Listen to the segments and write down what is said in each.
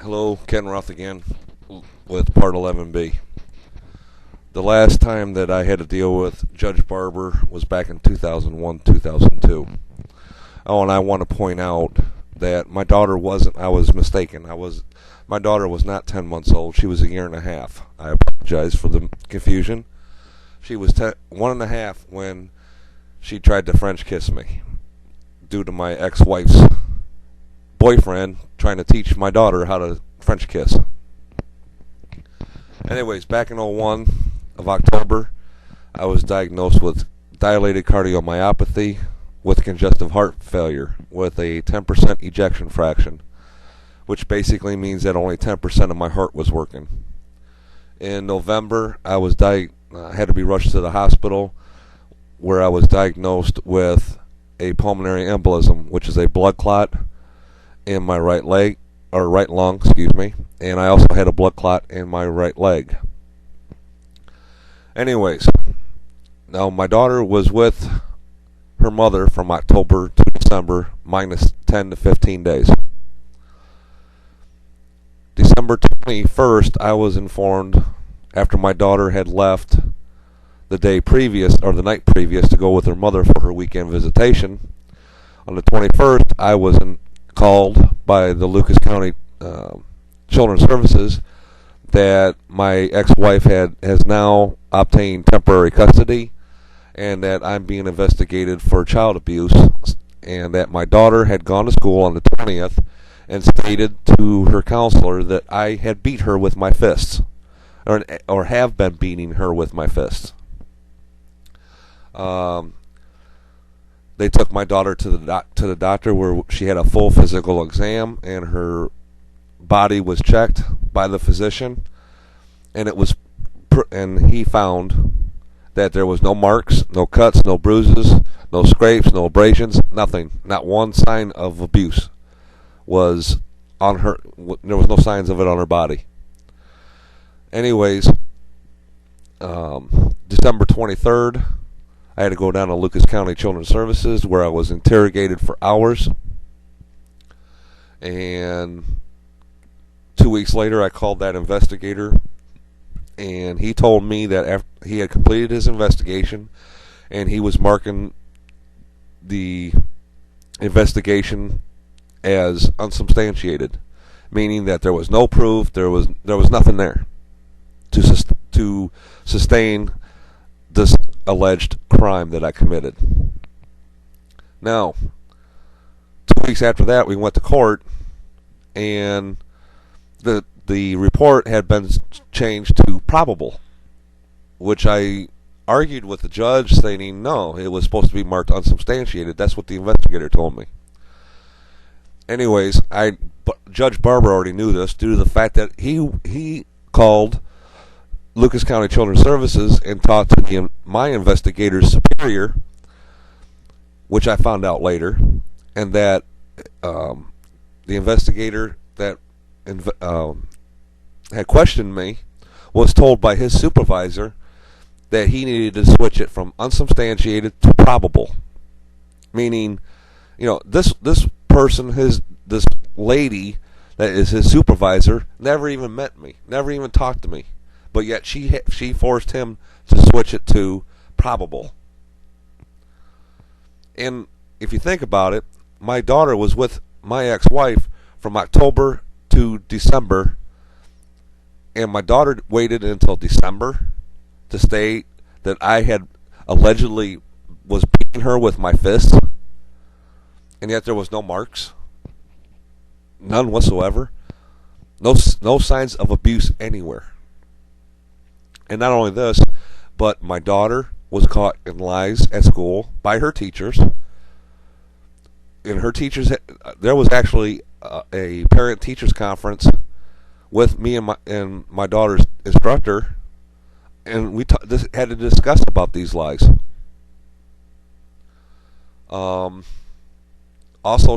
Hello, Ken Roth again with Part 11B. The last time that I had to deal with Judge Barber was back in 2001, 2002. Oh, and I want to point out that my daughter I was mistaken. My daughter was not 10 months old. She was a year and a half. I apologize for the confusion. She was 1.5 when she tried to French kiss me due to my ex-wife's boyfriend trying to teach my daughter how to French kiss. Anyways, back in '01 of October, I was diagnosed with dilated cardiomyopathy with congestive heart failure with a 10% ejection fraction, which basically means that only 10% of my heart was working. In November, I had to be rushed to the hospital where I was diagnosed with a pulmonary embolism, which is a blood clot in my right lung, and I also had a blood clot in my right leg. Anyways, now my daughter was with her mother from October to December, minus 10 to 15 days. December 21st, I was informed after my daughter had left the night previous to go with her mother for her weekend visitation. On the 21st, I was called by the Lucas County Children's Services that my ex-wife has now obtained temporary custody and that I'm being investigated for child abuse, and that my daughter had gone to school on the 20th and stated to her counselor that I had beat her with my fists, or have been beating her with my fists. They took my daughter to the doctor where she had a full physical exam and her body was checked by the physician, and he found that there was no marks, no cuts, no bruises, no scrapes, no abrasions, nothing. Not one sign of abuse was on her. There was no signs of it on her body. Anyways, December 23rd, I had to go down to Lucas County Children's Services where I was interrogated for hours. And 2 weeks later, I called that investigator, and he told me that after he had completed his investigation and he was marking the investigation as unsubstantiated, meaning that there was no proof, there was nothing there to sustain this alleged crime that I committed. Now, 2 weeks after that, we went to court, and the report had been changed to probable, which I argued with the judge, stating no, it was supposed to be marked unsubstantiated. That's what the investigator told me. Anyways, Judge Barber already knew this due to the fact that he called Lucas County Children's Services and talked to my investigator's superior, which I found out later, and that the investigator that had questioned me was told by his supervisor that he needed to switch it from unsubstantiated to probable, meaning, this person, this lady that is his supervisor, never even met me, never even talked to me, but yet she forced him to switch it to probable. And if you think about it, my daughter was with my ex-wife from October to December, and my daughter waited until December to state that I had allegedly was beating her with my fists, and yet there was no marks, none whatsoever, no signs of abuse anywhere. And not only this, but my daughter was caught in lies at school by her teachers. And her teachers, there was actually a parent-teachers conference with me and my daughter's instructor, and we had to discuss about these lies. Also,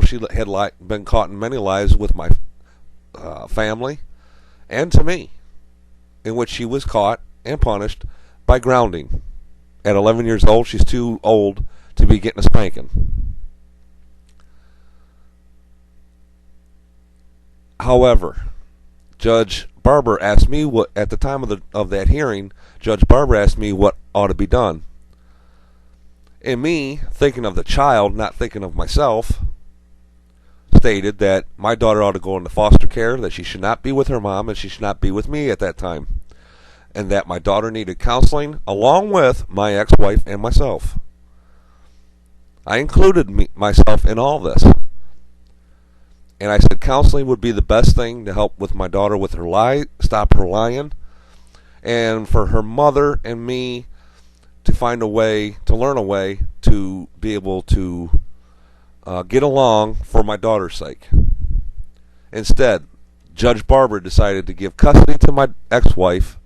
she had been caught in many lies with my family and to me, in which she was caught and punished by grounding. At 11 years old, she's too old to be getting a spanking. However, Judge Barber asked me what, at the time of that hearing, Judge Barber asked me what ought to be done. And me, thinking of the child, not thinking of myself, stated that my daughter ought to go into foster care, that she should not be with her mom, and she should not be with me at that time, and that my daughter needed counseling along with my ex-wife and myself. I included myself in all this. And I said counseling would be the best thing to help with my daughter with her lie, stop her lying, and for her mother and me to find a way, to learn a way to be able to get along for my daughter's sake. Instead, Judge Barber decided to give custody to my ex-wife.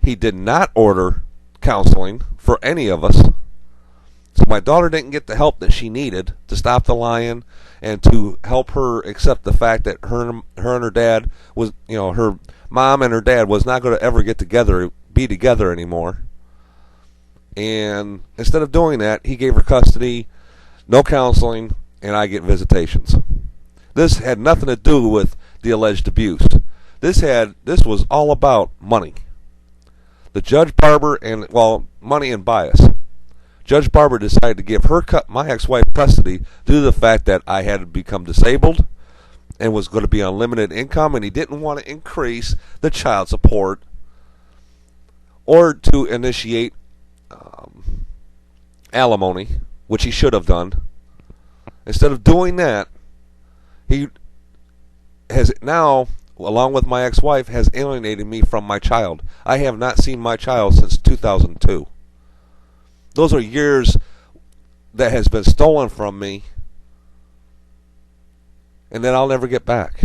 He did not order counseling for any of us. So my daughter didn't get the help that she needed to stop the lying and to help her accept the fact that her and her dad was, her mom and her dad was not going to ever be together anymore. And instead of doing that, he gave her custody, no counseling, and I get visitations. This had nothing to do with the alleged abuse. This was all about money. The Judge Barber money and bias. Judge Barber decided to give my ex-wife custody due to the fact that I had become disabled and was going to be on limited income, and he didn't want to increase the child support or to initiate alimony, which he should have done. Instead of doing that, he has now, along with my ex-wife, has alienated me from my child. I have not seen my child since 2002. Those are years that has been stolen from me and that I'll never get back.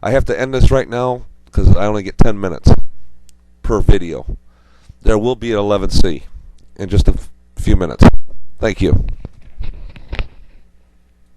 I have to end this right now because I only get 10 minutes per video. There will be an 11C in just a few minutes. Thank you.